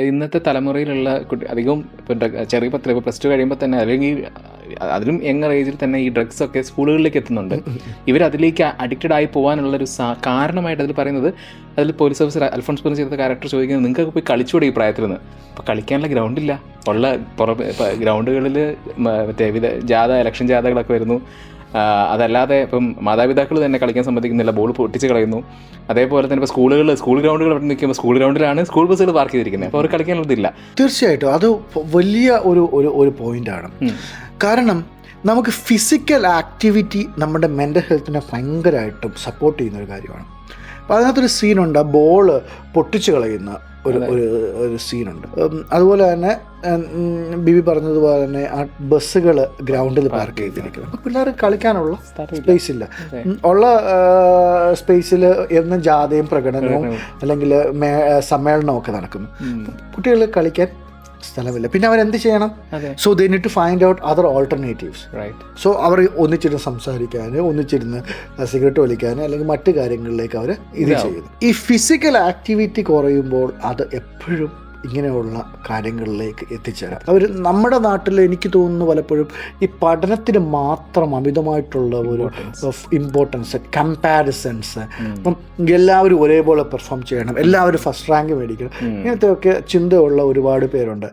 ഇന്നത്തെ തലമുറയിലുള്ള അധികവും ഇപ്പം ചെറിയ ഇപ്പോൾ +2 കഴിയുമ്പോൾ തന്നെ അല്ലെങ്കിൽ അതിലും യങ്ങർ ഏജിൽ തന്നെ ഈ ഡ്രഗ്സൊക്കെ സ്കൂളുകളിലേക്ക് എത്തുന്നുണ്ട്. ഇവരതിലേക്ക് അഡിക്റ്റഡ് ആയി പോകാനുള്ളൊരു കാരണമായിട്ട് അതിൽ പറയുന്നത്, അതിൽ പോലീസ് ഓഫീസർ അൽഫോൺസ് പുത്രൻ ചെയ്ത ക്യാരക്ടർ ചോദിക്കുന്നത്, നിങ്ങൾക്ക് പോയി കളിച്ചുകൂടെ ഈ പ്രായത്തിൽ നിന്ന്? അപ്പോൾ കളിക്കാനുള്ള ഗ്രൗണ്ടില്ല. ഉള്ള ഗ്രൗണ്ടുകളിൽ മറ്റേ ഇലക്ഷൻ ജാഥകളൊക്കെ വരുന്നു. അതല്ലാതെ ഇപ്പം മാതാപിതാക്കൾ തന്നെ കളിക്കാൻ സമ്മതിക്കുന്നില്ല, ബോൾ പൊട്ടിച്ച് കളയുന്നു. അതേപോലെ തന്നെ ഇപ്പോൾ സ്കൂൾ ഗ്രൗണ്ടുകൾ അവിടെ നിൽക്കുമ്പോൾ സ്കൂൾ ഗ്രൗണ്ടിലാണ് സ്കൂൾ ബസ്സുകൾ പാർക്ക് ചെയ്തിരിക്കുന്നത്. അപ്പോൾ അവർ കളിക്കാനുള്ളതില്ല. തീർച്ചയായിട്ടും അത് വലിയ ഒരു പോയിൻ്റാണ്. കാരണം നമുക്ക് ഫിസിക്കൽ ആക്ടിവിറ്റി നമ്മുടെ മെൻ്റൽ ഹെൽത്തിനെ ഭയങ്കരമായിട്ടും സപ്പോർട്ട് ചെയ്യുന്നൊരു കാര്യമാണ്. അപ്പോൾ അതിനകത്തൊരു സീനുണ്ട്, ബോൾ പൊട്ടിച്ച് കളയുന്ന ഒരു സീനുണ്ട്. അതുപോലെ തന്നെ ബിബി പറഞ്ഞതുപോലെ തന്നെ ആ ബസ്സുകൾ ഗ്രൗണ്ടിൽ പാർക്ക് ചെയ്തിരിക്കുന്നത്. അപ്പോൾ പിള്ളേർ കളിക്കാനുള്ള സ്പേസ് ഇല്ല. ഉള്ള സ്പേസിൽ എന്നും ജാഥയും പ്രകടനവും അല്ലെങ്കിൽ സമ്മേളനവും ഒക്കെ നടക്കുന്നു. കുട്ടികൾ കളിക്കാൻ സ്ഥലമില്ല. പിന്നെ അവരെന്ത് ചെയ്യണം? So they need to find out other alternatives. So അവർ ഒന്നിച്ചിരുന്ന് സംസാരിക്കാൻ, ഒന്നിച്ചിരുന്ന് സിഗരറ്റ് വലിക്കാൻ അല്ലെങ്കിൽ മറ്റു കാര്യങ്ങളിലേക്ക് അവർ ഇത് ചെയ്യുന്നു. ഈ ഫിസിക്കൽ ആക്ടിവിറ്റി കുറയുമ്പോൾ അത് എപ്പോഴും ഇങ്ങനെയുള്ള കാര്യങ്ങളിലേക്ക് എത്തിച്ചേരാം. നമ്മുടെ നാട്ടിൽ എനിക്ക് തോന്നുന്നു പലപ്പോഴും ഈ പഠനത്തിന് മാത്രം അമിതമായിട്ടുള്ള ഒരു ഇമ്പോർട്ടൻസ്, കമ്പാരിസൺസ്, അപ്പം എല്ലാവരും ഒരേപോലെ പെർഫോം ചെയ്യണം, എല്ലാവരും ഫസ്റ്റ് റാങ്ക് മേടിക്കണം, ഇങ്ങനത്തെ ഒക്കെ ചിന്തയുള്ള ഒരുപാട് പേരുണ്ട്.